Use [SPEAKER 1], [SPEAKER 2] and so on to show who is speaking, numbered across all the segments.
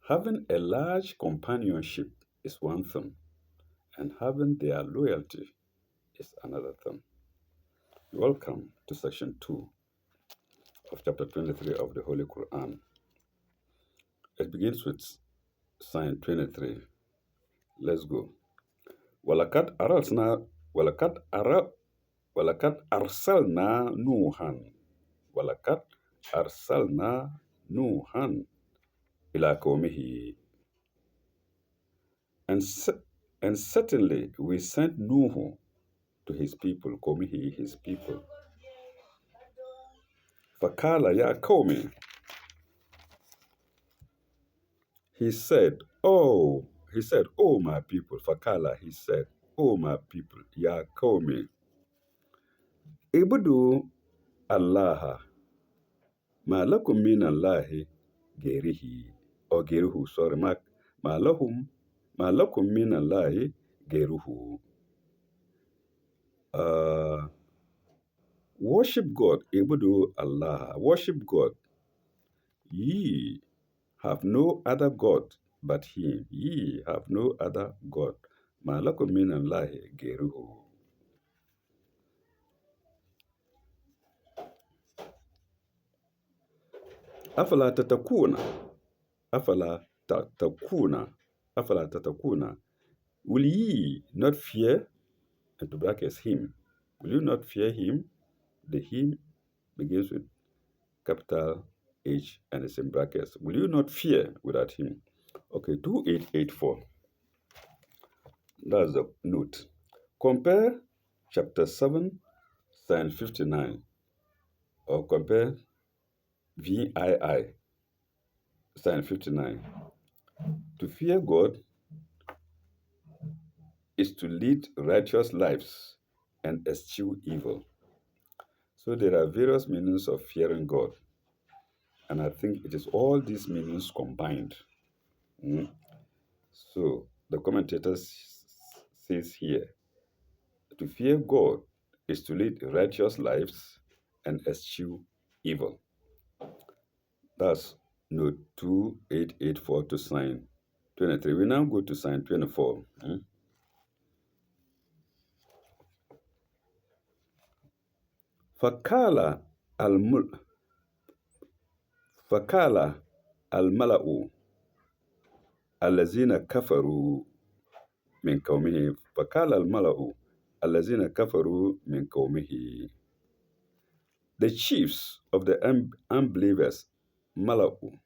[SPEAKER 1] Having a large companionship is one thing, and having their loyalty is another thing. Welcome to section 2 of chapter 23 of the Holy Quran. It begins with sign 23. Let's go. وَلَقَدْ أَرَسْنَا وَلَقَدْ أَرَ وَلَقَدْ أَرْسَلْنَا نُوحًا وَلَقَدْ أَرْسَلْنَا نُوحًا إِلَى قَوْمِهِ and, and certainly we sent Nuhu to his people, قومه, his people. فَقَالَ يَا قَوْمِ he said, oh my people. Fakala, he said, oh my people, Ya Qawmi, Ibudu Allah, ma lakum min Allahi gerihi, or geruhu, sorry, ma lakum min Allahi geruhu. Worship God, Ibudu Allah, worship God. Ye have no other God but Him. Ye have no other God. Ma lakum min Allahi geruhu. Afala tatakuna, afala tatakuna, afala tatakuna. Will ye not fear, and to brackets him, will you not fear him? The him begins with capital H and it's in brackets. Will you not fear without him? Okay, 2884. That's the note. Compare chapter 7, sign 59, or compare VII, sign 59. To fear God is to lead righteous lives and eschew evil. So there are various meanings of fearing God. And I think it is all these meanings combined. So the commentator says here, to fear God is to lead righteous lives and eschew evil. That's note 2884 to sign 23. We now go to sign 24. Fakala al-mala'u allazina kafaru min qawmihi. Fakala al-mala'u allazina kafaru min qawmihi. The chiefs of the unbelievers, mala'u,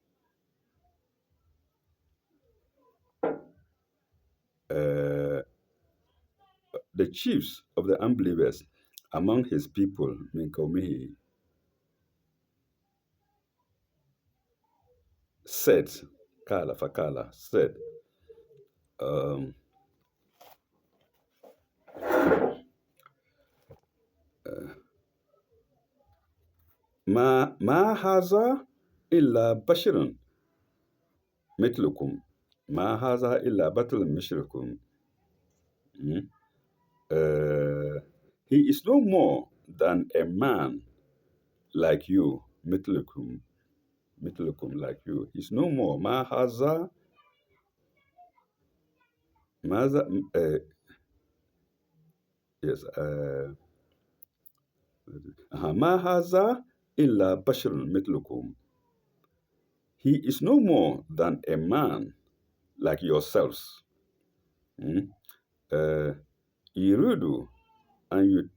[SPEAKER 1] the chiefs of the unbelievers among his people, min qawmihi, said, fakala, said, ma haza illa bashirun mitlukum. Ma haza illa batul mishrikum. He is no more than a man like you, mitlukum, like you. He's no more. Ma haza, yes, ma haza illa bashirun mitlukum. He is no more than a man like yourselves. Yuridu an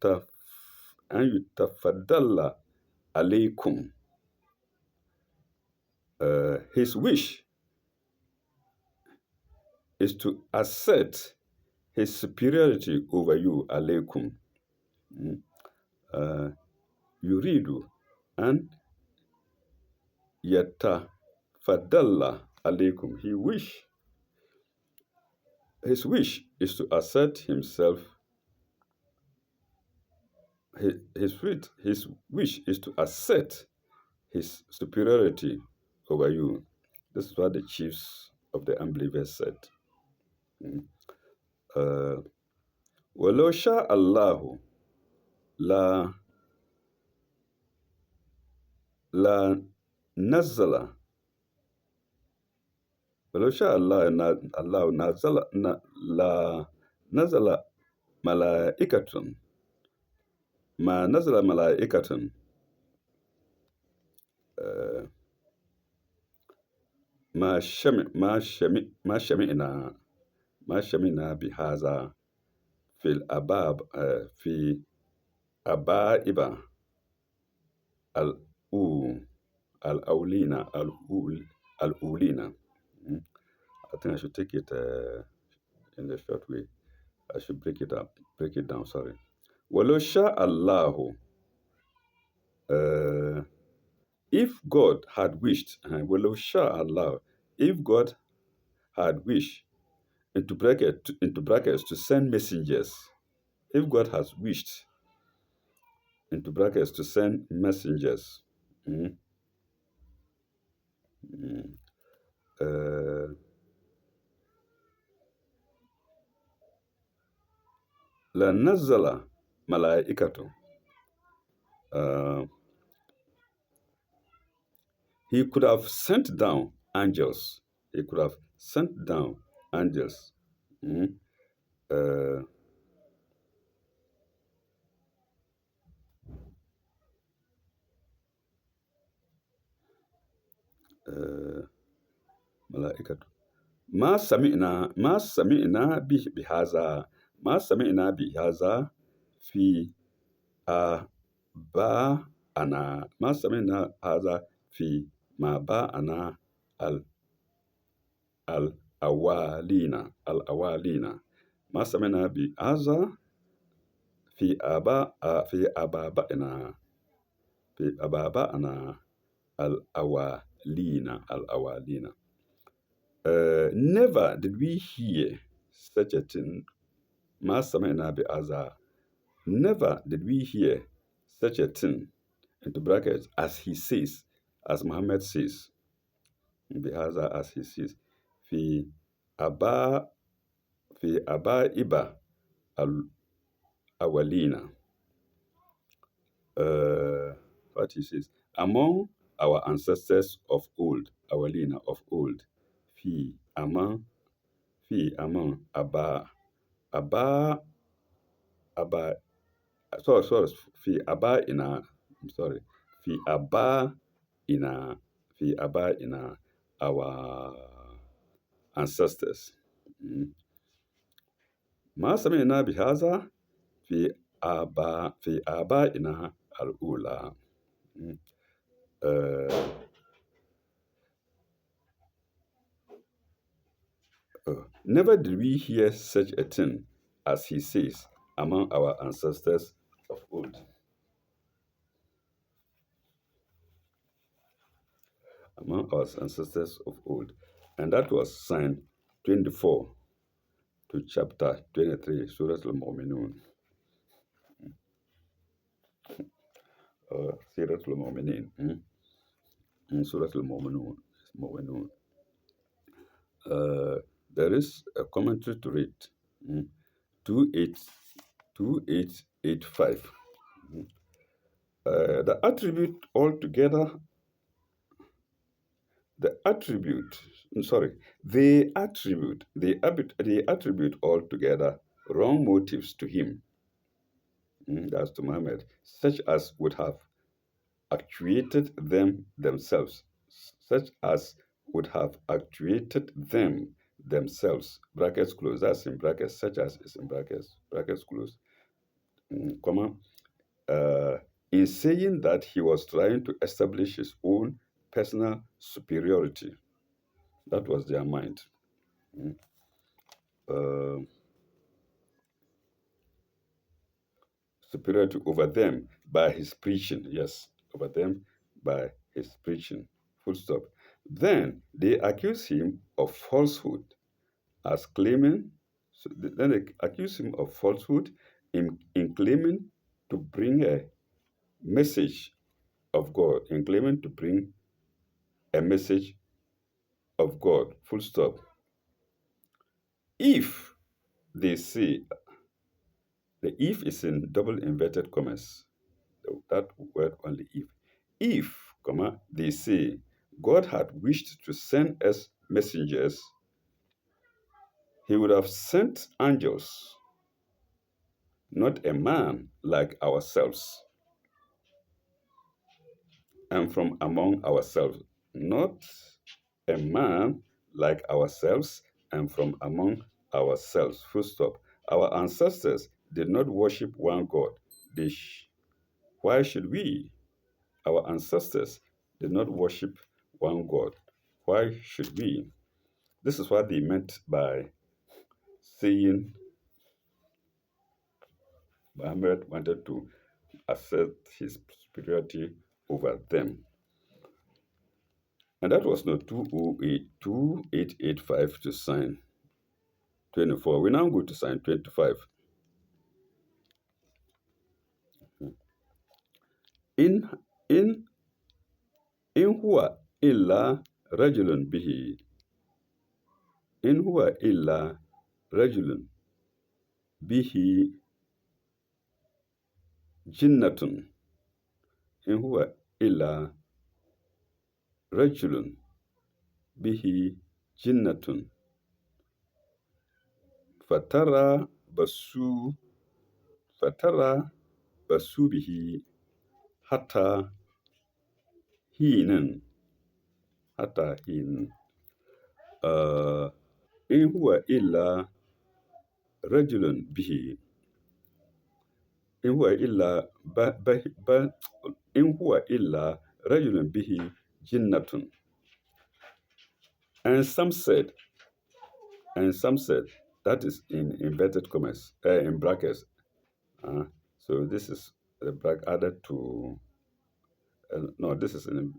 [SPEAKER 1] yutafaddalla alaykum. His wish is to assert his superiority over you, alaykum. Yuridu an yatafaddalla alaykum. His wish is to assert himself. His wish is to assert his superiority over you. This is what the chiefs of the unbelievers said. وَلَوْ شَاءَ اللَّهُ لَا نَزَّلَ ولو شاء الله الله نزل ملائكة ما نزل ملائكة آه، ما شمعنا بهذا في الأباب في أبائب الأو الأولين. Mm. I think I should take it in a short way. I should break it down, sorry. ولو شاء الله if God had wished, ولو شاء الله, if God had wished, into brackets, to send messengers, if God has wished, into brackets, to send messengers, mm, mm, uh, لنزل ملائكته. Uh, he could have sent down angels. He could have sent down angels. Mm, uh, ملائكته ما سمعنا بهذا ما سمعنا بهذا في آباءنا ما سمعنا هذا في آباءنا الأولين ما سمعنا بهذا في آبائنا الأولين. Never did we hear such a thing. ما سمعنا بهذا. Never did we hear such a thing, into brackets, as he says, as Muhammad says, بهذا, as he says, في أبا في أبائب الأولين. What he says, among our ancestors of old, Awalina of old, among Abba, Abba, Abba, sorry, fi Abba ina, I'm sorry, fi Abba ina, our ancestors. ما سمعنا بهذا في آبائنا الأولى. Never did we hear such a thing, as he says, among our ancestors of old. Among our ancestors of old. And that was Psalm 24 to chapter 23, Surah Al-Mu'minun. Surah Al-Mu'minin. Surah Al-Mu'minun. There is a commentary to read. 2885. The attribute altogether, they attribute altogether wrong motives to him, that's to Muhammad, such as would have actuated them themselves, brackets close, that's in brackets, such as is in brackets close, comma, in saying that he was trying to establish his own personal superiority. That was their mind. Superiority over them by his preaching. Yes, over them by his preaching. Full stop. Then they accuse him of falsehood as claiming, then they accuse him of falsehood in claiming to bring a message of God, full stop. If they say, the if is in double inverted commas, that word only if. If, comma, they say, God had wished to send us messengers, he would have sent angels, not a man like ourselves, and from among ourselves, not a man like ourselves, and from among ourselves. Full stop. Our ancestors did not worship one God. Why should we? Our ancestors did not worship one God. Why should we? This is what they meant by saying Muhammad wanted to assert his superiority over them. And that was not 2885 to sign 24. We now go to sign 25. In in in huwa illa rajulun bihi. In huwa illa rajulun bihi jinnatun. In huwa illa rajulun bihi jinnatun. Fatara basu fatara basu bihi hatta hinin hatta hin in huwa illa rajulun bihi in huwa illa in huwa illa rajulun bihi jinnatun. And some said, that is in inverted commas, in brackets. So this is the bracket added to, no, this is in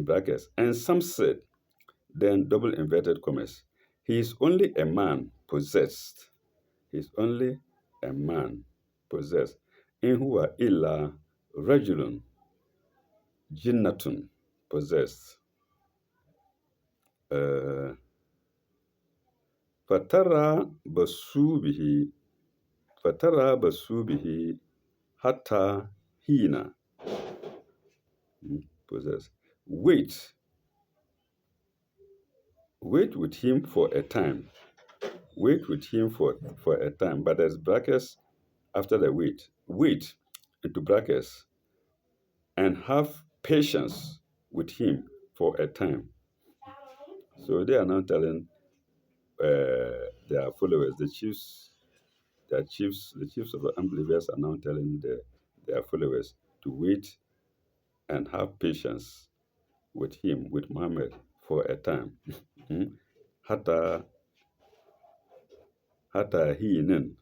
[SPEAKER 1] brackets. And some said, then double inverted commas, he is only a man possessed. He is only a man possessed. In huwa illa rajulun jinnatun, possessed. Fatara basubihi hatta hina, possessed. Wait with him for a time. Wait with him for a time. But there's brackets after the wait. Wait into brackets and have patience with him for a time. So they are now telling their followers, the chiefs of the unbelievers are now telling their followers to wait and have patience with him, with Muhammad, for a time. Hata hinin,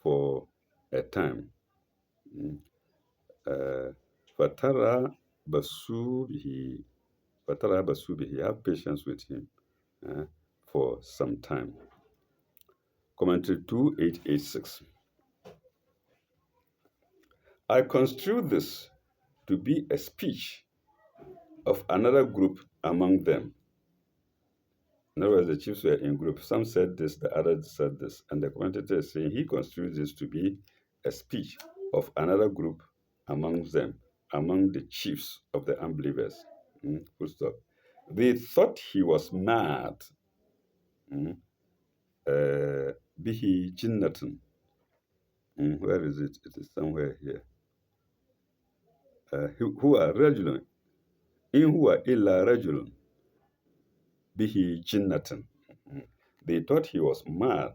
[SPEAKER 1] for a time. Fatara basubihi, have patience with him for some time. Commentary 2886. I construe this to be a speech of another group among them. In other words, the chiefs were in groups. Some said this, the others said this. And the commentator is saying he construes this to be a speech of another group among them, among the chiefs of the unbelievers. Full stop. They thought he was mad. Bihi jinnatun. Where is it? It is somewhere here. Huwa rajulun. In huwa illa rajulun. Bihi jinnatun. They thought he was mad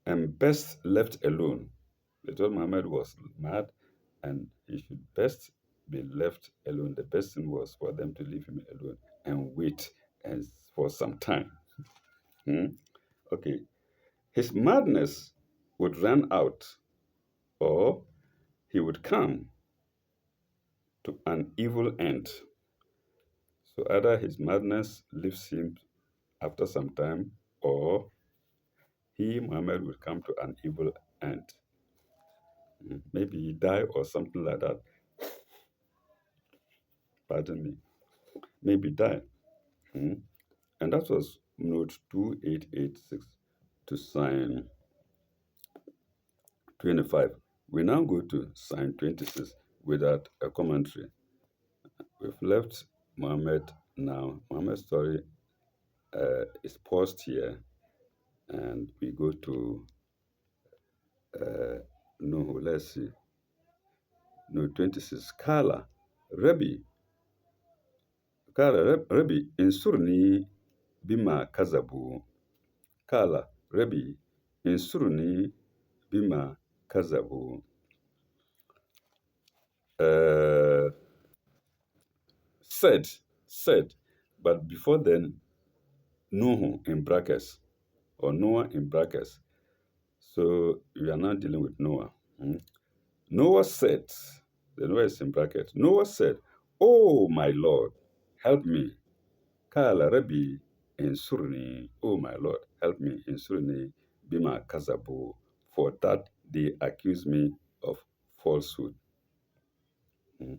[SPEAKER 1] and best left alone. They thought Muhammad was mad and he should best be left alone. The best thing was for them to leave him alone and wait for some time. Okay. His madness would run out, or he would come to an evil end. So either his madness leaves him after some time, or he, Muhammad, will come to an evil end. Maybe he die or something like that. Pardon me. Maybe die. And that was note 2886 to sign 25. We now go to sign 26 without a commentary. We've left Muhammad now. Muhammad's story is paused here, and we go to Nuhu. Let's see. No, 26. Rabbi, Rabbi, insurni bima kazabu. Rabbi, insurni bima kazabu. Uh, said, said, but before then, Nuhu in brackets, or Noah in brackets. So we are now dealing with Noah. Noah said, the Noah is in brackets. Noah said, "Oh my Lord, help me. Kala Rabbi insurni. Oh my Lord, help me. Insurni bima kazabu. For that they accuse me of falsehood." Mm.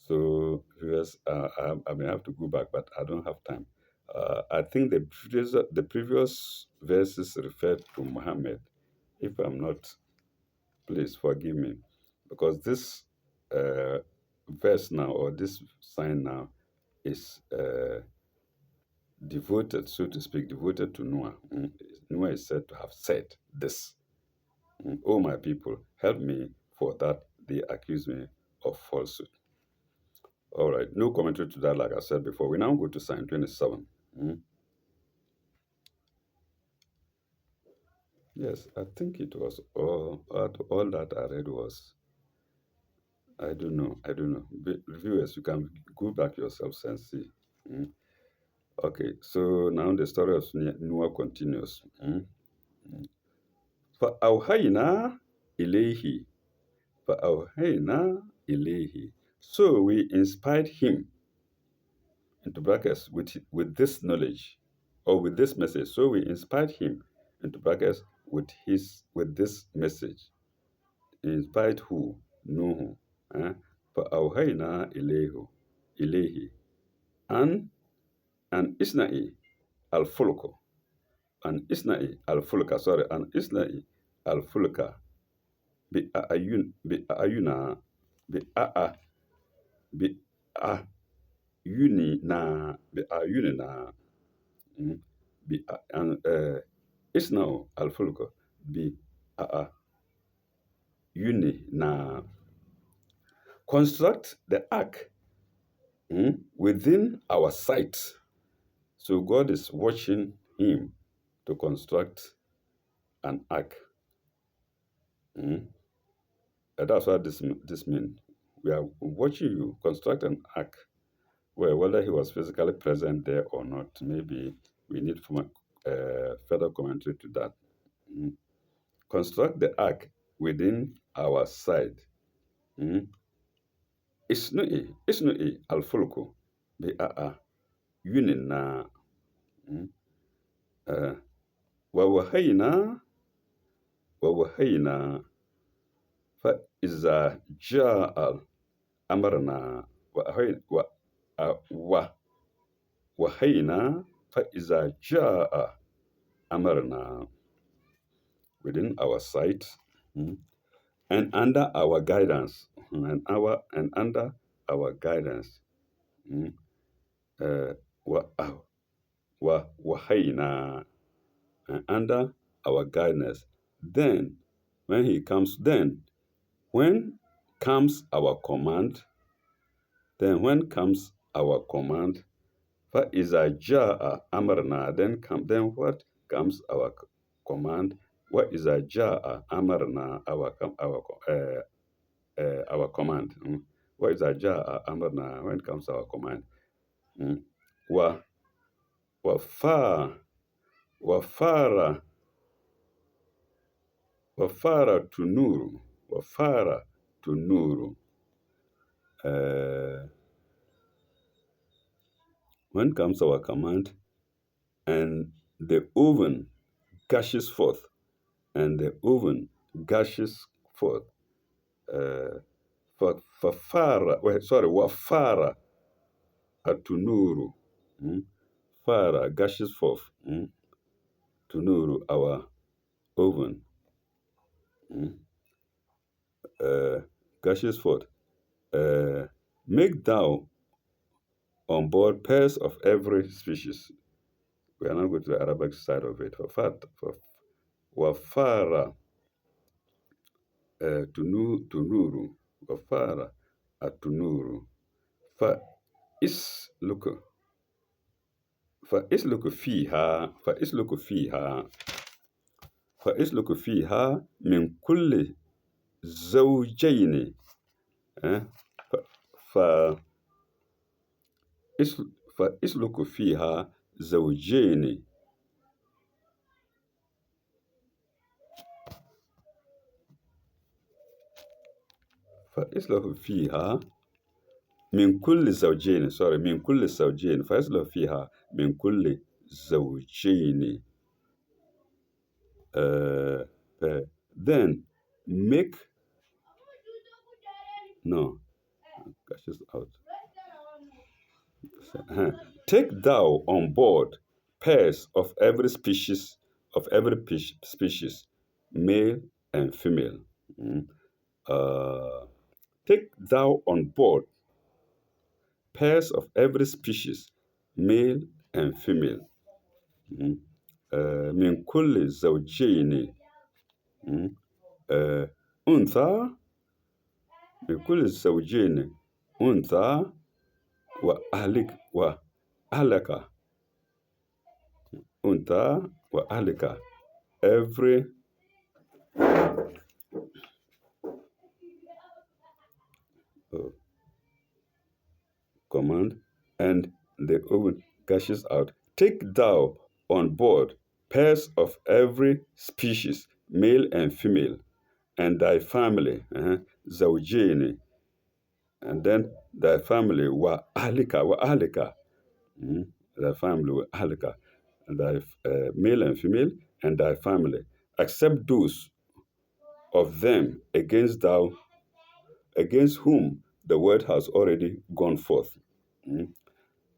[SPEAKER 1] So, viewers, I may have to go back, but I don't have time. I think the previous verses referred to Muhammad. If I'm not, please forgive me, because this uh, verse now, or this sign now, is devoted, so to speak, devoted to Noah. Noah is said to have said this: "Oh my people, help me, for that they accuse me of falsehood." All right, no commentary to that, like I said before. We now go to Psalm 27. Yes, I think it was all that I read was, I don't know. Viewers, you can go back yourselves and see. Mm. Okay, so now the story of Noah continues. فَأَوْحَيْنَا إِلَيْهِ فَأَوْحَيْنَا إِلَيْهِ. So we inspired him, into brackets, with this knowledge, or with this message. So we inspired him, into brackets, with this message. Inspired who? Nuhu. Eh? فَأَوْحَيْنَا إِلَيْهِ أَنْ أَنْ إِسْنَعِ الْفُلْكَ أَنْ إِسْنَعِ الْفُلْكَ sorry أَنْ إِسْنَعِ الْفُلْكَ بِأَعْيُنَا بِأَعْ بأعيننا اصنعوا الفلك بأعيننا. Construct the ark within our sight. So God is watching him to construct an ark. And that's what this means. We are watching you construct an ark. Well, whether he was physically present there or not, maybe we need further commentary to that. Construct the ark within our side. Isnu'i al-fulku bi'a'a yunina wa wahayna fa iza ja'a amarna wa wahayna fa iza ja'a amarna, within our sight, and under our guidance, and under our guidance, wa wahayna, and under our guidance. Then, when comes our command, when comes our command, فَإِذَا جَاءَ أَمْرُنَا, then what comes our command? وَإِذَا جَاءَ أَمْرُنَا, our command. وَإِذَا جَاءَ أَمْرُنَا, when comes our command? Wa وَفَارَ وَفَارَ وَفَارَ تُنُورُ وَفَارَ تُنُورُ. When comes our command, and the oven gushes forth, and the oven gushes forth. Wafara atunuru. Fara gushes forth. Tunuru, our oven. Gushes forth. Make thou on board pairs of every species. We are now going to the Arabic side of it. Wafara tunuru. Wafara atunuru. Fa isluku. فاسلك فيها فاسلك فيها فاسلك فيها من كل زوجين ف فاسلك فيها زوجين فاسلك فيها من كل زوجين من كل زوجين فاسلك فيها من كل زوجين then make no gashes out. Take thou on board pairs of every species, male and female. Take thou on board pairs of every species, male and female. من كل زوجين أنثى من كل زوجين أنثى وأهلك أنثى وأهلك every command, and the oven gashes out. Take thou on board pairs of every species, male and female, and thy family, zawjini, and then thy family, wa ahlika, thy family, wa ahlika, and thy male and female, and thy family, except those of them against whom the word has already gone forth.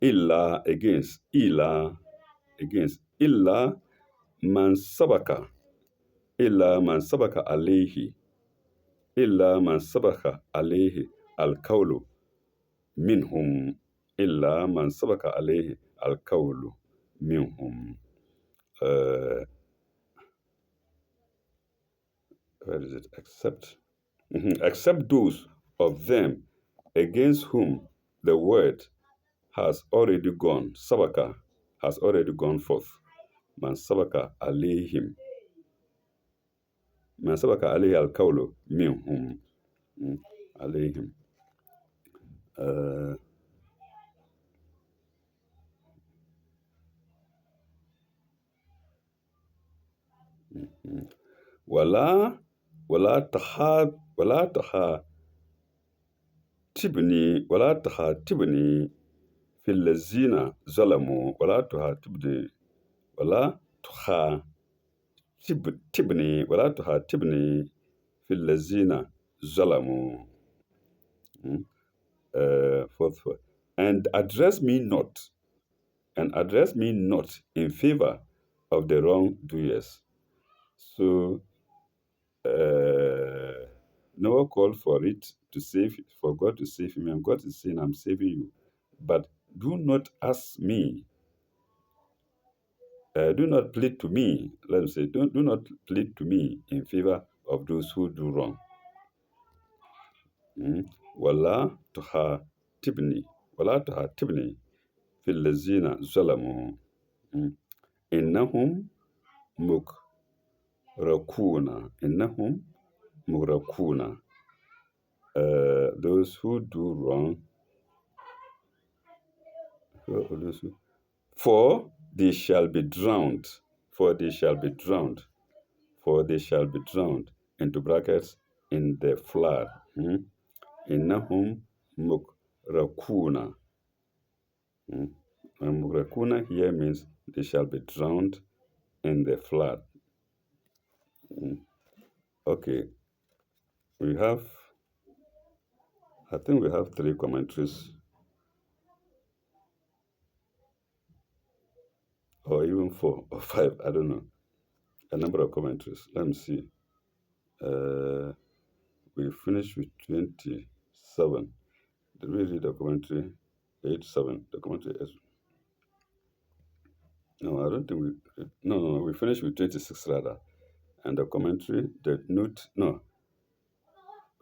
[SPEAKER 1] Illa against illa man sabaka alayhi al-qawlu minhum illa man sabaka alayhi al-qawlu minhum. Where is it? Except those of them against whom the word has already gone. Sabaka has already gone forth. Man sabaka alayhim. Man sabaka alayhi al-qawlu minhum. Alayhim. ولا تخاطبني في الذين ظلموا ولا تخاطبني في الذين ظلموا and address me not in favor of the wrongdoers. So Noah called for God to save him, and God is saying, I'm saving you. But do not ask me, do not plead to me, let me say, do not plead to me in favor of those who do wrong. ولا تخاطبني في الذين ظلموا إنهم مغرقون. Those who do wrong, for they shall be drowned, into brackets, in the flood. إنهم مغرقون. Mugrakuna here means they shall be drowned in the flood. Okay, I think we have 3 commentaries, or even 4 or 5, I don't know, a number of commentaries. Let me see. We finished with 27. Did we read a commentary? 87. The commentary is. No, I don't think we. No, we finished with 26 rather. And the commentary, the note, no,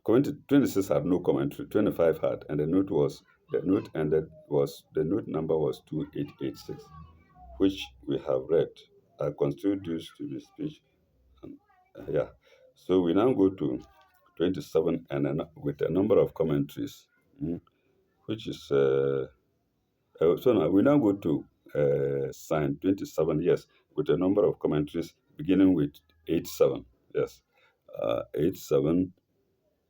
[SPEAKER 1] commentary 26 had no commentary, 25 had, and the note number was 2886, which we have read. I construed this to be speech. And, yeah. So we now go to 27 and with a number of commentaries, which is so now we now go to sign 27, yes, with a number of commentaries beginning with 87, yes, 87,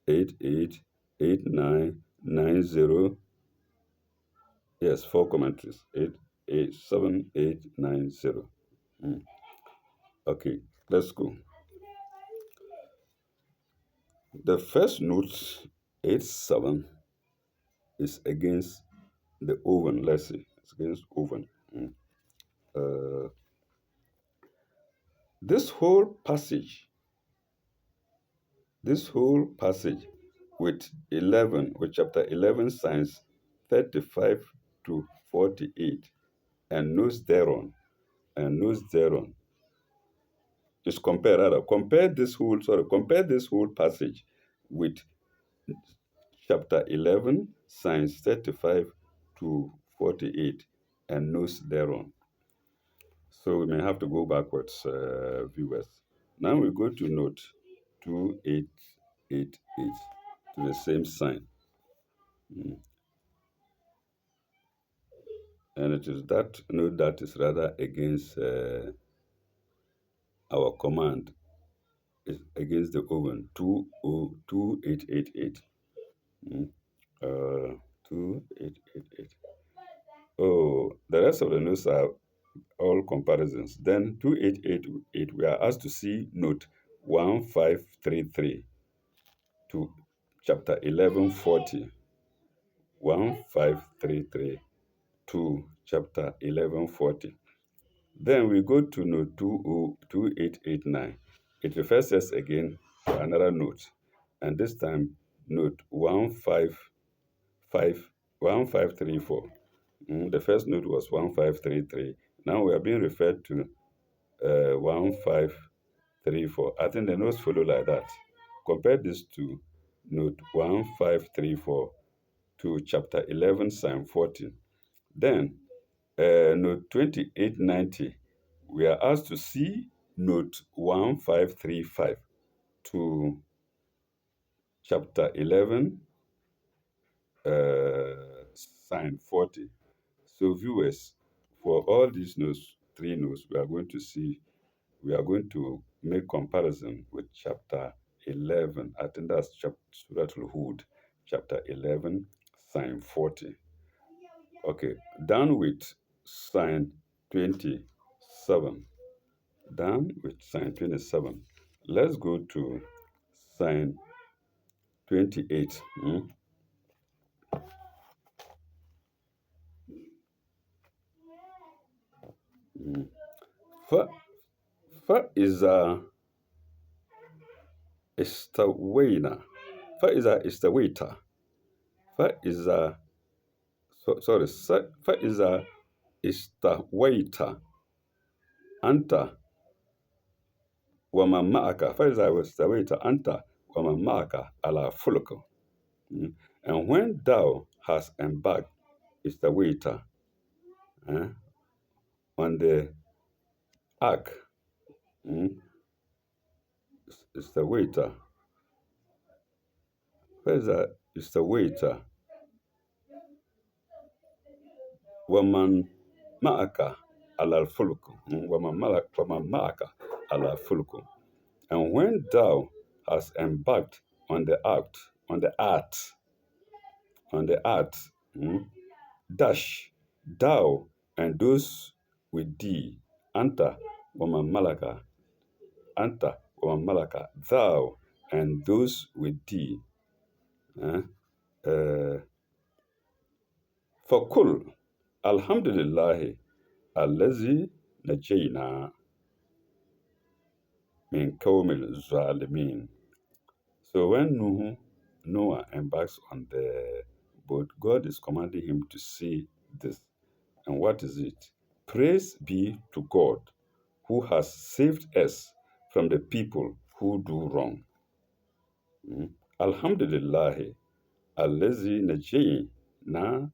[SPEAKER 1] 88, 89, 90, yes, four commentaries, 8, 8, 7, 8, 9, 0. Okay, let's go. The first note, 87, is against the oven, let's see, it's against oven. Uh, this whole passage with chapter 11 signs 35 to 48 and notes thereon is compare this whole passage with chapter 11 signs 35 to 48 and notes thereon. So we may have to go backwards, viewers. Now we go to note 2888 to the same sign. And it is that note that is rather against our command, is against the oven, 2888. 2888. Oh, the rest of the notes are all comparisons. Then 2888, we are asked to see note 1533 to chapter 1140. 1533 to chapter 1140. Then we go to note 2889. It refers us again to another note, and this time note 1534. The first note was 1533. Now we are being referred to 1534. I think the notes follow like that. Compare this to note 1534 to chapter 11, Psalm 14. Then note 2890, we are asked to see note 1535 to chapter 11, sign 40. So viewers, for all these notes, three notes, we are going to make comparison with chapter 11. I think that's Surah Al-Hud, chapter 11, sign 40. Okay, down with sign 27. Down with sign 27. Let's go to sign 28. Fa, fa is a istawaina. Fa is a istawaita. Fa is a fa is a istawaita. Anta wa man ma'aka. Fa is a istawaita. Anta wa man ma'aka ala fulk. And when thou hast embarked istawaita on the ark, istawaita. Fa is a istawaita. Waman ma'aka ala fulku. Waman ma'aka ala fulku. And when thou hast embarked on the art, dash, thou and those with thee, anta waman malaka, thou and those with thee. Fakul, alhamdulillahi, allazi najayna min qawmil zalimin. So when Noah embarks on the but God is commanding him to say this. And what is it? Praise be to God who has saved us from the people who do wrong. Alhamdulillah, allazi najayna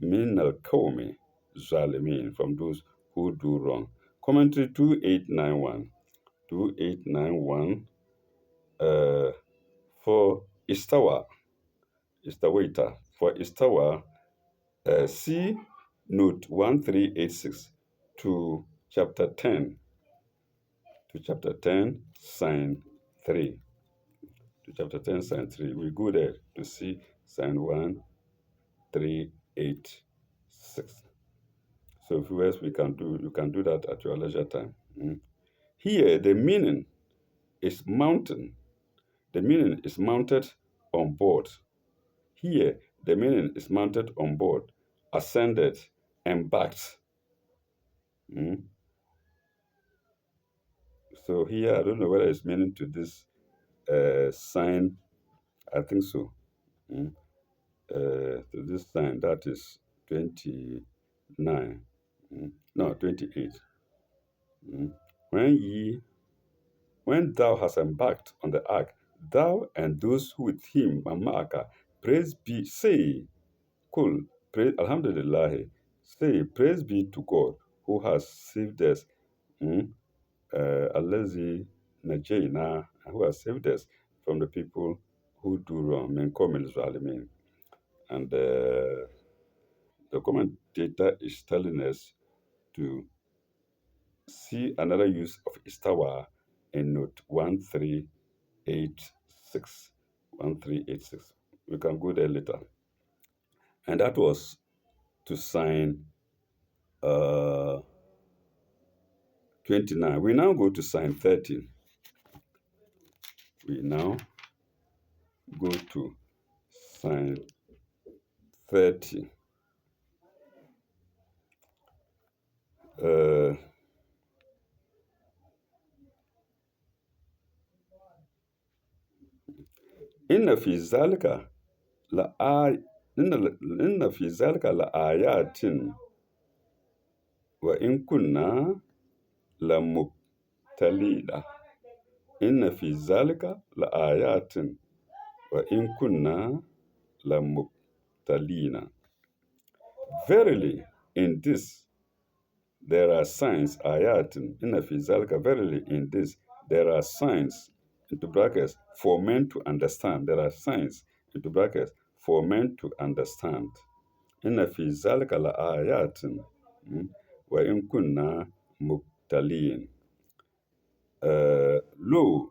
[SPEAKER 1] min al-qawmi zalimin, from those who do wrong. Commentary 2891. 2891 for Istawaita. For Istawa, see note 1386 to chapter 10, sign 3. To chapter 10, sign 3. We go there to see sign 1386. So viewers, you can do that at your leisure time. Here the meaning is mountain. The meaning is mounted on board. Here the meaning is mounted on board, ascended, embarked. Mm. So here I don't know whether it's meaning to this sign. I think so. Mm. To this sign that is 29. No, 28. Mm. When thou hast embarked on the ark, thou and those who with him, Mamaka, praise be, say, Kul, praise, Alhamdulillah, say, praise be to God who has saved us, Allazi Najayna, who has saved us from the people who do wrong, men Komil Zalimin. And the commentator is telling us to see another use of istawa in note 1386. 1386. We can go there later. And that was to sign 29. We now go to sign 30. We now go to sign 30. إن في ذلك لآي إن في ذلك لآيات وإن كنا لمبتلين. إن في ذلك لآيات وإن كنا لمبتلين. Verily, in this there are signs, ayatin, inna fi zalika, verily in this there are signs, into brackets, for men to understand. There are signs, into brackets, for men to understand. Inna fi zalika la ayatin, wa in kunna mubtaliin. Lo,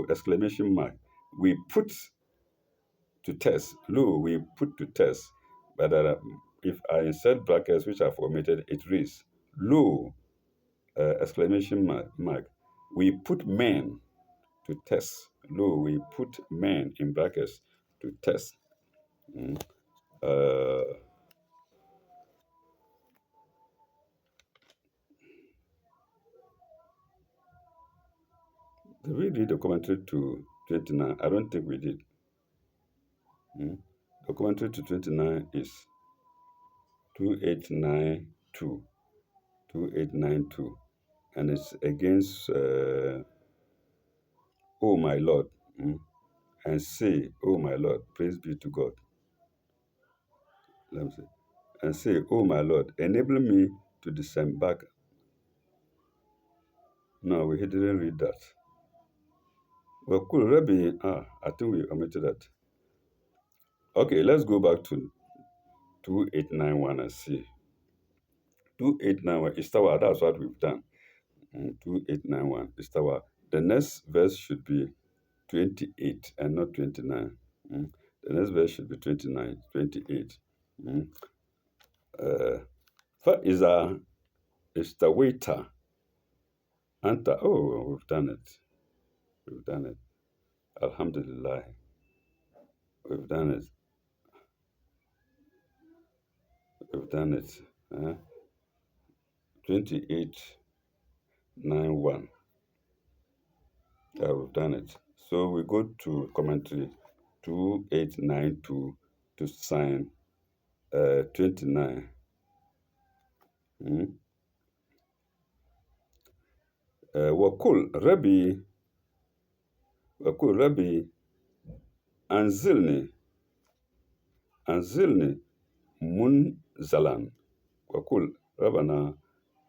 [SPEAKER 1] exclamation mark, we put to test. Lo, we put to test. But if I insert brackets which are formatted, it reads, lo, exclamation mark, we put men to test. Lo, we put men in brackets to test. Did we read the commentary to 29? I don't think we did. The commentary to 29 is 2892. 2892. And it's against, oh my Lord. And say, oh my Lord, praise be to God. Let me say. And say, oh my Lord, enable me to disembark. No, we didn't read that. Well, cool, Rabbi. I think we omitted that. Okay, let's go back to 2891 and see. 2891 Istawa, that's what we've done. 2891 Istawa. The next verse should be 28 and not 29. The next verse should be 29, 28. فَإِذَا إِسْتَوَيْتَ Anta, oh, we've done it. We've done it. Alhamdulillah. We've done it. We've done it. 2891. Yeah, we've done it. So we go to commentary 2892 to sign 29. Mm. وقل ربي أنزلني منزلا. وقل ربنا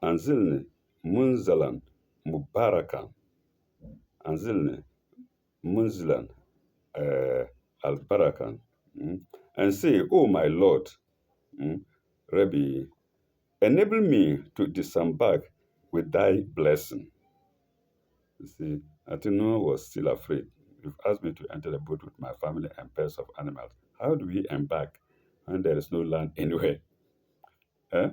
[SPEAKER 1] أنزلني منزلا مباركا. أنزلني منزلا البركة. And say, oh my Lord, Rabbi, enable me to disembark with thy blessing. You see, Atino was still afraid. You've asked me to enter the boat with my family and pairs of animals. How do we embark when there is no land anywhere? Eh?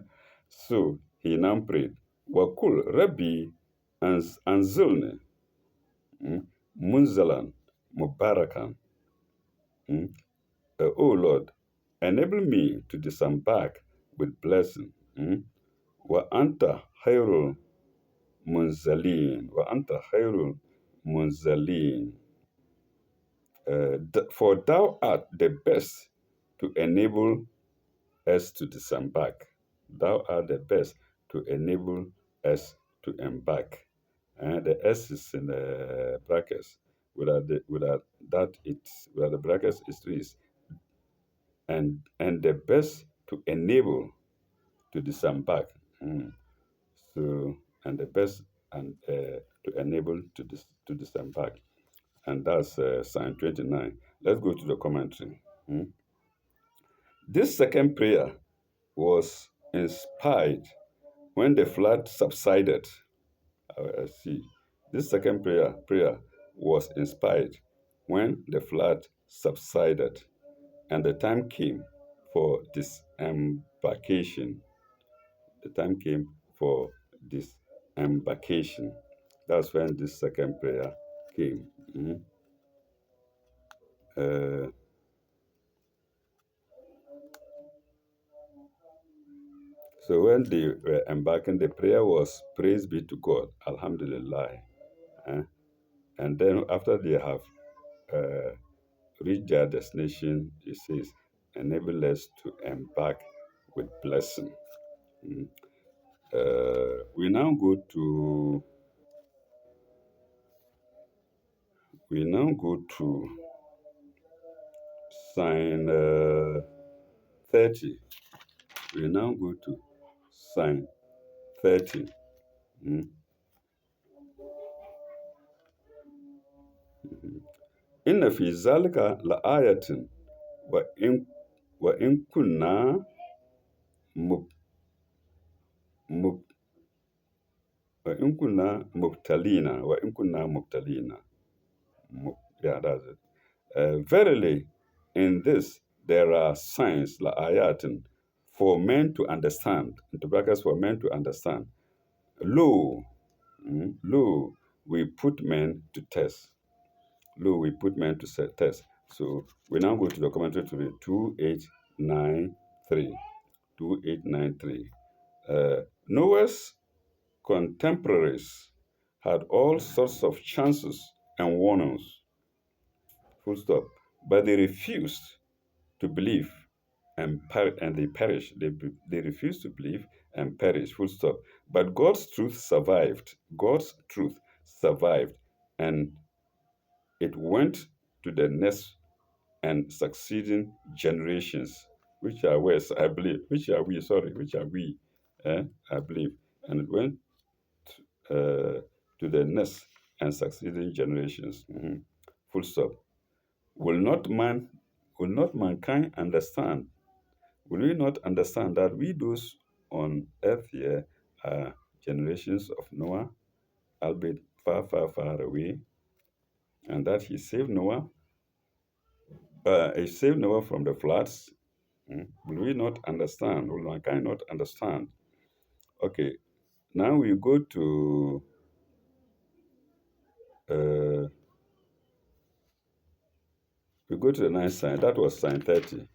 [SPEAKER 1] So he now prayed, Wakul Rabbi Anzulni Munzalan Mubarakan. O Lord, enable me to disembark with blessing. Wa anta khairul munzalin. Wa anta khairul munzalin. For thou art the best to enable us to disembark. Thou art the best to enable us to embark. The S is in the brackets. Without the brackets is and the best to enable to disembark. So and the best and to enable to disembark. And that's Psalm 29. Let's go to the commentary. This second prayer was inspired when the flood subsided. See, this second prayer was inspired when the flood subsided, and the time came for disembarkation. The time came for disembarkation. That's when this second prayer came. Uh, so when they were embarking, the prayer was praise be to God, Alhamdulillah. eh? And then after they have uh, reached their destination, it says, enable us to embark with blessing. We now go to sign 30. We now go to sign 30. إن في ذلك لآية وإن وإن كنا مب مب وإن كنا مبتلين. Yeah, that's it. Verily, in this there are signs, la'ayatin, for men to understand, into brackets for men to understand. Lo, lo, we put men to test. Lo, we put men to test. So we now go to the commentary to read 2893. 2893. Noah's contemporaries had all sorts of chances and warnings, full stop, but they refused to believe and they perished. They refused to believe and perished, full stop. But God's truth survived. God's truth survived, and it went to the next and succeeding generations, which are West, I believe, which are we, I believe. And it went to the next and succeeding generations. Full stop. Will not mankind understand? Will we not understand that we those on earth here are generations of Noah, albeit far, far, far away, and that he saved Noah? He saved Noah from the floods. Will we not understand? Will mankind not understand? Okay, now uh, we go to the ninth sign. That was sign 30.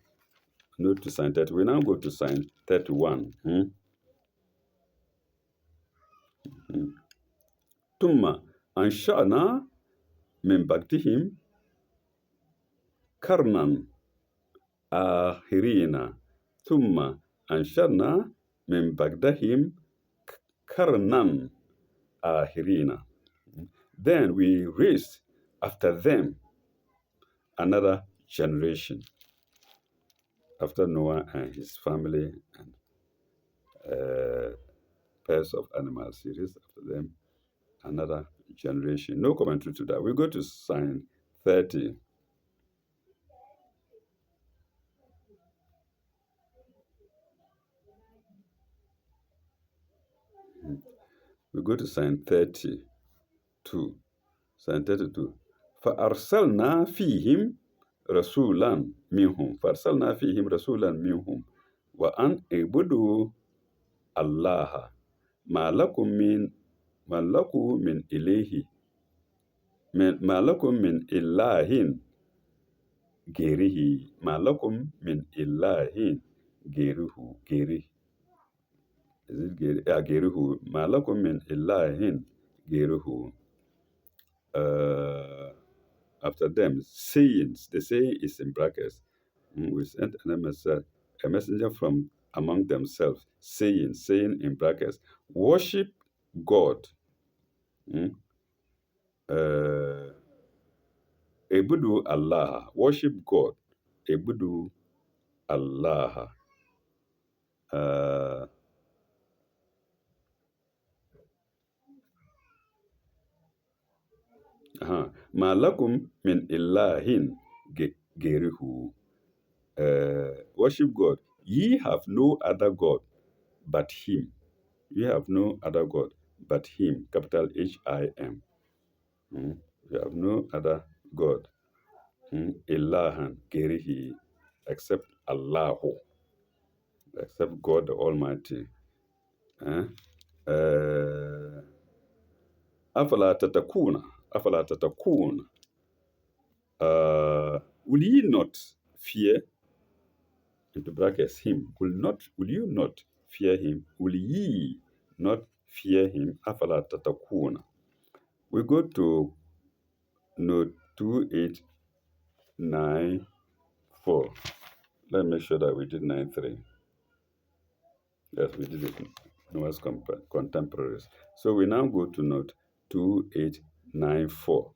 [SPEAKER 1] Note to sign 30. We now go to sign 31. ثم أنشأنا من بعدهم قرنا آخرين ثم أنشرنا من بعدهم قرنا آخرين. Then we raised after them another generation, after Noah and his family and pairs of animals. He raised after them another generation. No commentary to that. We go to sign 30. We go to sign 32. Sign 32. فأرسلنا فيهم رسولا منهم وأن اعبدوا الله ما لكم من إله ما لكم من إله غيره ما لكم من إله غيره غيره ما لكم من إله غيره. After them, sayings. The saying is in brackets. We sent a messenger from among themselves, saying in brackets, worship God. Ibudu Allah, worship God. Ibudu Allah. Ma lakum min illahin gerihu. Worship God. Ye have no other God but Him. Ye have no other God but Him. Capital Him. You have no other God. Ilahan gerihi, except Allahu, except God the Almighty. Afala tatakuna. Will ye not fear? Into brackets him. Will you not fear him? Will ye not fear him? Afala tatakuna. We go to note 2894. Let's make sure that we did 93. Yes, we did it. Noah's contemporaries. So we now go to note 2894.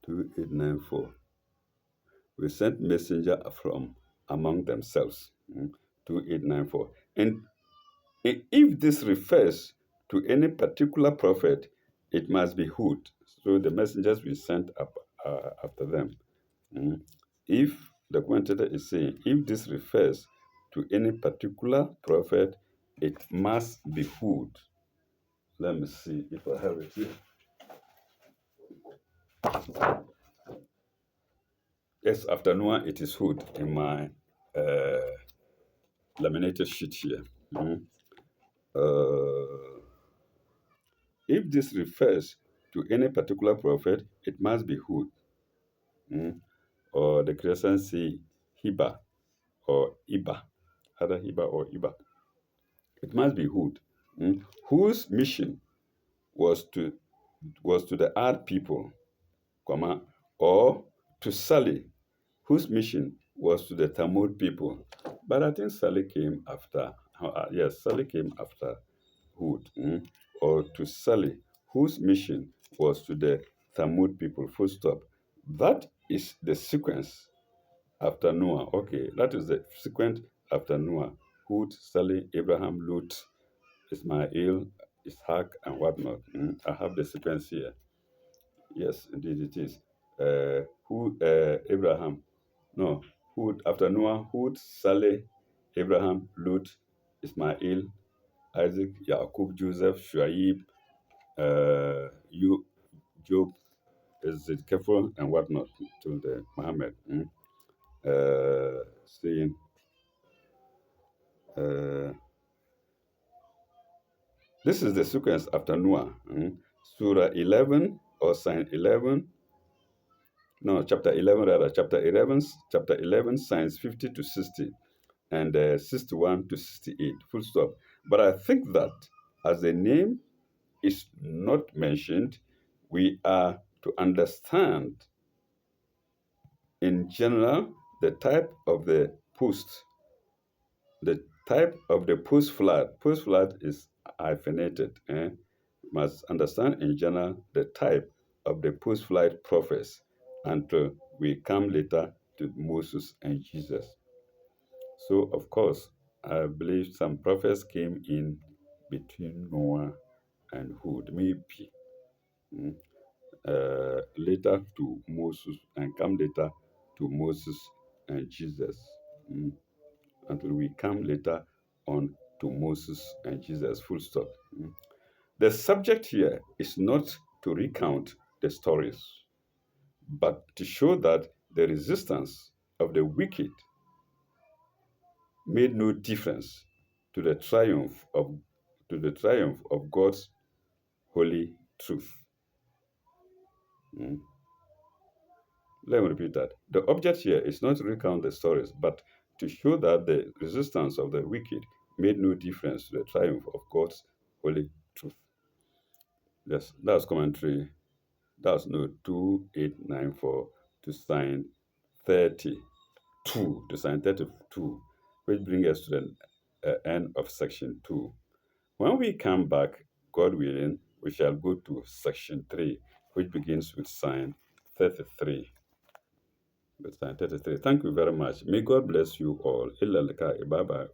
[SPEAKER 1] 2894. We sent messenger from among themselves. 2894. And if this refers to any particular prophet, it must be Hud. So the messengers we sent up after them. If the commentator is saying, if this refers to any particular prophet, it must be Hud. Let me see if I have it here. Yes, after Noah, it is Hud in my laminated sheet here. If this refers to any particular prophet, it must be Hud. Or the Christians say Hiba or Iba, either Hiba or Iba. It must be Hud, whose mission was to the Ad people, or to Salih, whose mission was to the Thamud people. But I think Salih came after. Yes, Salih came after Hud, or to Salih, whose mission was to the Thamud people. Full stop. That is the sequence after Noah. Okay, that is the sequence after Noah. Hud, Salih, Abraham, Lut, Ismail, Ishaq, and whatnot. I have the sequence here. Yes, indeed it is. Abraham. No, Hud, after Noah, Hud, Saleh, Abraham, Lut, Ismail, Isaac, Yaqub, Joseph, Shuaib, Job, Ezekiel, and whatnot, to the Muhammad. Saying, this is the sequence after Noah. Surah 11 or sign 11. No, chapter 11 rather. Chapter 11, signs 50 to 60. And 61 to 68, full stop. But I think that as the name is not mentioned, we are to understand in general the type of the post flood. Post flood is hyphenated. Must understand in general the type of the post flood prophets until we come later to Moses and Jesus. So, of course, I believe some prophets came in between Noah and Hud, maybe mm, later to Moses and come later to Moses and Jesus, mm, until we come later on to Moses and Jesus, full stop. The subject here is not to recount the stories, but to show that the resistance of the wicked made no difference to the triumph of God's holy truth. Mm. Let me repeat that. The object here is not to recount the stories, but to show that the resistance of the wicked made no difference to the triumph of God's holy truth. Yes, that's commentary. That's note 2894 to sign 32, which brings us to the end of section 2. When we come back, God willing, we shall go to section 3, which begins with sign 33. With sign 33. Thank you very much. May God bless you all. Bye bye.